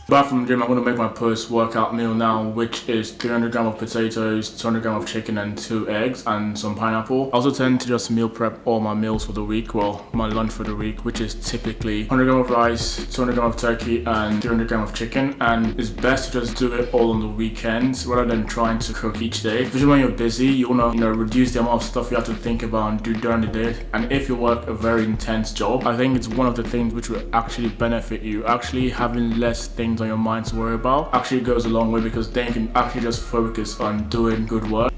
Back from the gym, I'm going to make my post-workout meal now, which is 300 grams of potatoes, 200 grams of chicken and 2 eggs and some pineapple. I also tend to just meal prep all my meals for the week, well, my lunch for the week, which is typically 100 grams of rice, 200 grams of turkey and 300 grams of chicken. And it's best to just do it all on the weekends rather than trying to cook each day. Especially when you're busy, you want to reduce the amount of stuff you have to think about and do during the day. And if you work a very intense job, I think it's one of the things which will actually benefit you. Actually having less things on your mind to worry about actually goes a long way, because then you can actually just focus on doing good work.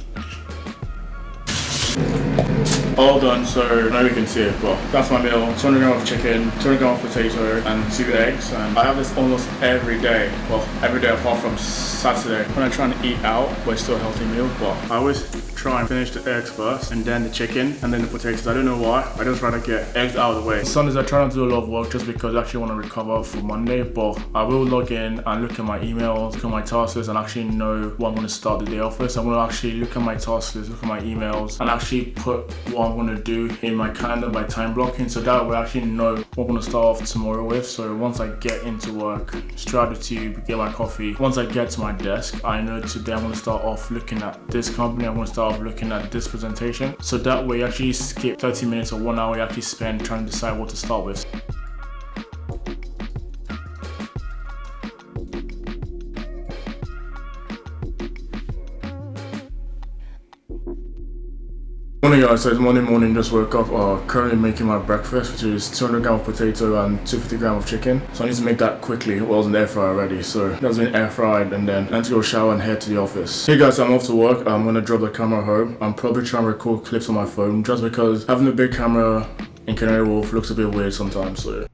All done, so now you can see it, but that's my meal. 200 grams of chicken, 200 grams of potato and 2 eggs, and I have this almost every day. Well, every day apart from Saturday when I try and eat out, but it's still a healthy meal. But I always try and finish the eggs first and then the chicken and then the potatoes. I don't know why, I just rather get eggs out of the way. Sundays I try not to do a lot of work just because I actually want to recover for Monday, but I will log in and look at my emails, look at my task list and actually know what I'm going to start the day off with. So I'm going to actually look at my task list, look at my emails and actually put what I'm going to do in my calendar by time blocking, so that way I actually know what I'm going to start off tomorrow with. So once I get into work, straight out the tube, get my coffee, once I get to my desk, I know today I'm going to start off looking at this company, I'm going to start off looking at this presentation, so that way you actually skip 30 minutes or 1 hour you actually spend trying to decide what to start with. Morning guys, so it's Monday morning, just woke up, currently making my breakfast, which is 200 grams of potato and 250 grams of chicken. So I need to make that quickly. Well, I was in the air fryer already, so that's been air fried, and then I need to go shower and head to the office. Hey guys, so I'm off to work. I'm gonna drop the camera home. I'm probably trying to record clips on my phone just because having a big camera in Canary Wharf looks a bit weird sometimes, so.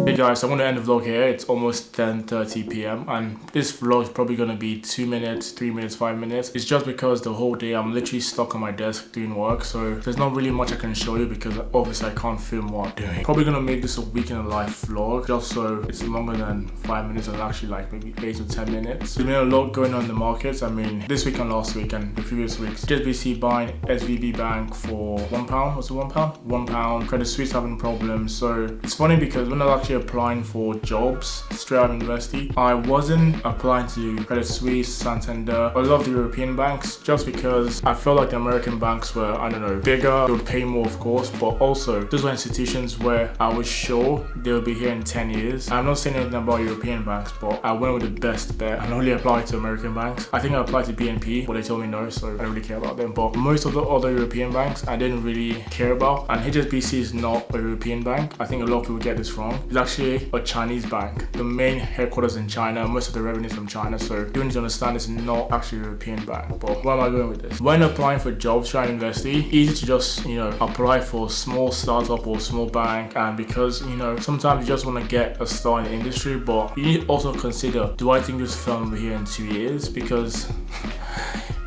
Hey guys, so I'm going to end the vlog here. It's almost 10:30 p.m. and this vlog is probably going to be 2 minutes, 3 minutes, 5 minutes. It's just because the whole day I'm literally stuck on my desk doing work, so there's not really much I can show you because obviously I can't film what I'm doing. Probably going to make this a week in a life vlog just so it's longer than 5 minutes and actually like maybe 8 or 10 minutes. There's been a lot going on in the markets. I mean, this week and last week and the previous weeks. HSBC buying SVB Bank for £1. Was it £1? £1. Credit Suisse having problems. So it's funny because when I was actually applying for jobs straight out of university, I wasn't applying to Credit Suisse, Santander, a lot of the European banks, just because I felt like the American banks were, I don't know, bigger, they would pay more of course, but also those were institutions where I was sure they would be here in 10 years. I'm not saying anything about European banks, but I went with the best bet and only applied to American banks. I think I applied to BNP, but they told me no, so I don't really care about them. But most of the other European banks I didn't really care about, and HSBC is not a European bank. I think a lot of people get this wrong. It's actually a Chinese bank. The main headquarters in China, most of the revenue is from China, so you need to understand it's not actually a European bank. But where am I going with this? When applying for jobs trying to university, easy to just, apply for a small startup or small bank, and because, sometimes you just want to get a start in the industry, but you need to also consider, do I think this firm will be here in 2 years? Because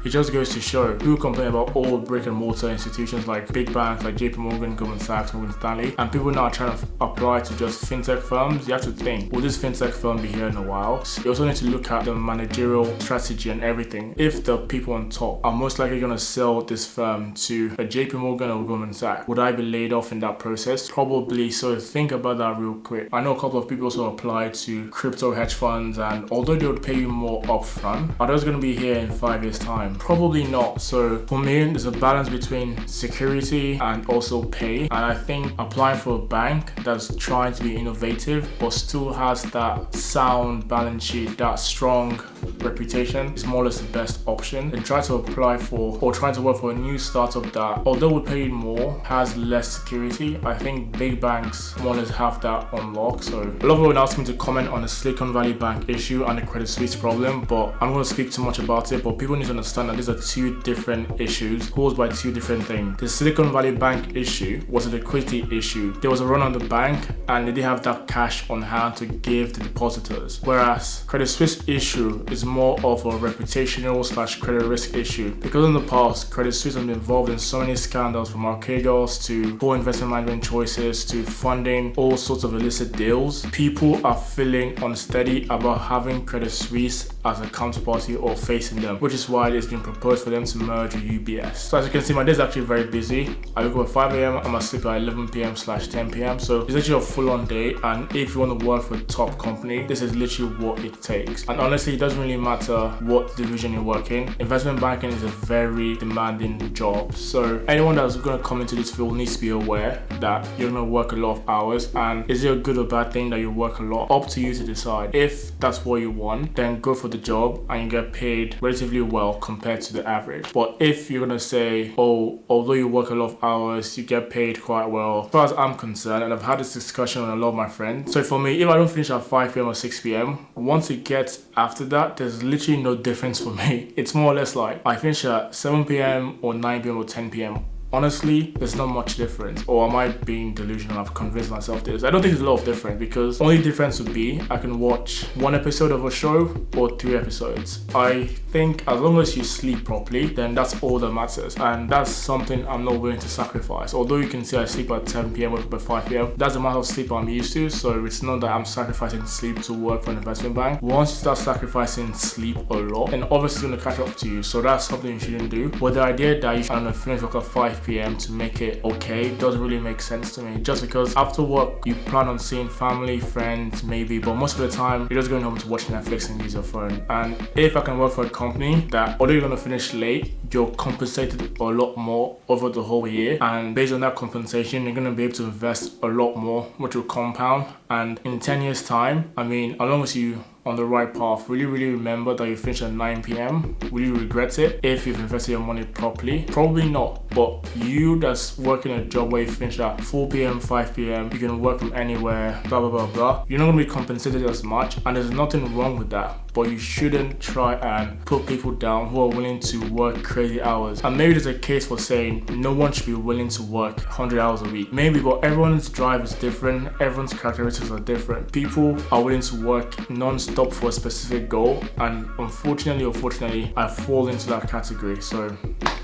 it just goes to show, people complain about all brick and mortar institutions like big banks like JP Morgan, Goldman Sachs, Morgan Stanley, and people now are trying to apply to just fintech firms. You have to think, will this fintech firm be here in a while? You also need to look at the managerial strategy and everything. If the people on top are most likely going to sell this firm to a JP Morgan or Goldman Sachs, would I be laid off in that process? Probably. So think about that real quick. I know a couple of people also applied to crypto hedge funds, and although they would pay you more upfront, are those going to be here in 5 years time? Probably not. So for me, there's a balance between security and also pay, and I think applying for a bank that's trying to be innovative but still has that sound balance sheet, that strong reputation, is more or less the best option. And try to apply for or trying to work for a new startup that, although would pay you more, has less security. I think big banks more or less have that unlocked. So a lot of people would ask me to comment on the Silicon Valley Bank issue and the Credit Suisse problem, but I'm going to speak too much about it. But people need to understand understand that these are two different issues caused by two different things. The Silicon Valley Bank issue was a liquidity issue. There was a run on the bank and they didn't have that cash on hand to give the depositors. Whereas Credit Suisse issue is more of a reputational/credit risk issue. Because in the past, Credit Suisse has been involved in so many scandals, from archegos to poor investment management choices to funding all sorts of illicit deals. People are feeling unsteady about having Credit Suisse as a counterparty or facing them, which is why it's been proposed for them to merge with UBS. So as you can see, my day is actually very busy. I wake up at 5 a.m. I'm asleep at 11 p.m/10 p.m. So it's actually a full-on day, and if you want to work for a top company, this is literally what it takes. And honestly, it doesn't really matter what division you work in. Investment banking is a very demanding job. So anyone that's going to come into this field needs to be aware that you're going to work a lot of hours. And is it a good or bad thing that you work a lot? Up to you to decide. If that's what you want, then go for the job and you get paid relatively well compared to the average. But if you're going to say, oh, although you work a lot of hours, you get paid quite well, as far as I'm concerned, and I've had this discussion with a lot of my friends. So for me, if I don't finish at 5 p.m. or 6 p.m, once it gets after that, there's literally no difference for me. It's more or less like I finish at 7 p.m. or 9 p.m. or 10 p.m. Honestly, there's not much difference. Or am I being delusional? I've convinced myself this. I don't think there's a lot of difference, because only difference would be I can watch one episode of a show or 3 episodes. I think as long as you sleep properly, then that's all that matters. And that's something I'm not willing to sacrifice. Although you can say I sleep at 10 p.m, wake up at 5 p.m, that's the amount of sleep I'm used to. So it's not that I'm sacrificing sleep to work for an investment bank. Once you start sacrificing sleep a lot, and obviously it's going to catch up to you. So that's something you shouldn't do. But the idea that you should finish work at 5 p.m. to make it okay doesn't really make sense to me, just because after work you plan on seeing family, friends maybe, but most of the time you're just going home to watch Netflix and use your phone. And if I can work for a company that, although you're going to finish late, you're compensated a lot more over the whole year, and based on that compensation you're going to be able to invest a lot more, which will compound. And in 10 years time, I mean, as long as you on the right path, really remember that you finish at 9 p.m. Will you regret it if you've invested your money properly? Probably not. But you that's working a job where you finish at 4 p.m, 5 p.m, you can work from anywhere, blah, blah, blah, blah. You're not going to be compensated as much, and there's nothing wrong with that. But you shouldn't try and put people down who are willing to work crazy hours. And maybe there's a case for saying no one should be willing to work 100 hours a week. Maybe, but everyone's drive is different. Everyone's characteristics are different. People are willing to work non-stop for a specific goal, and unfortunately, I fall into that category. So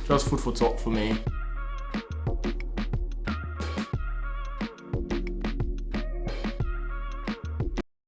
just food for thought for me.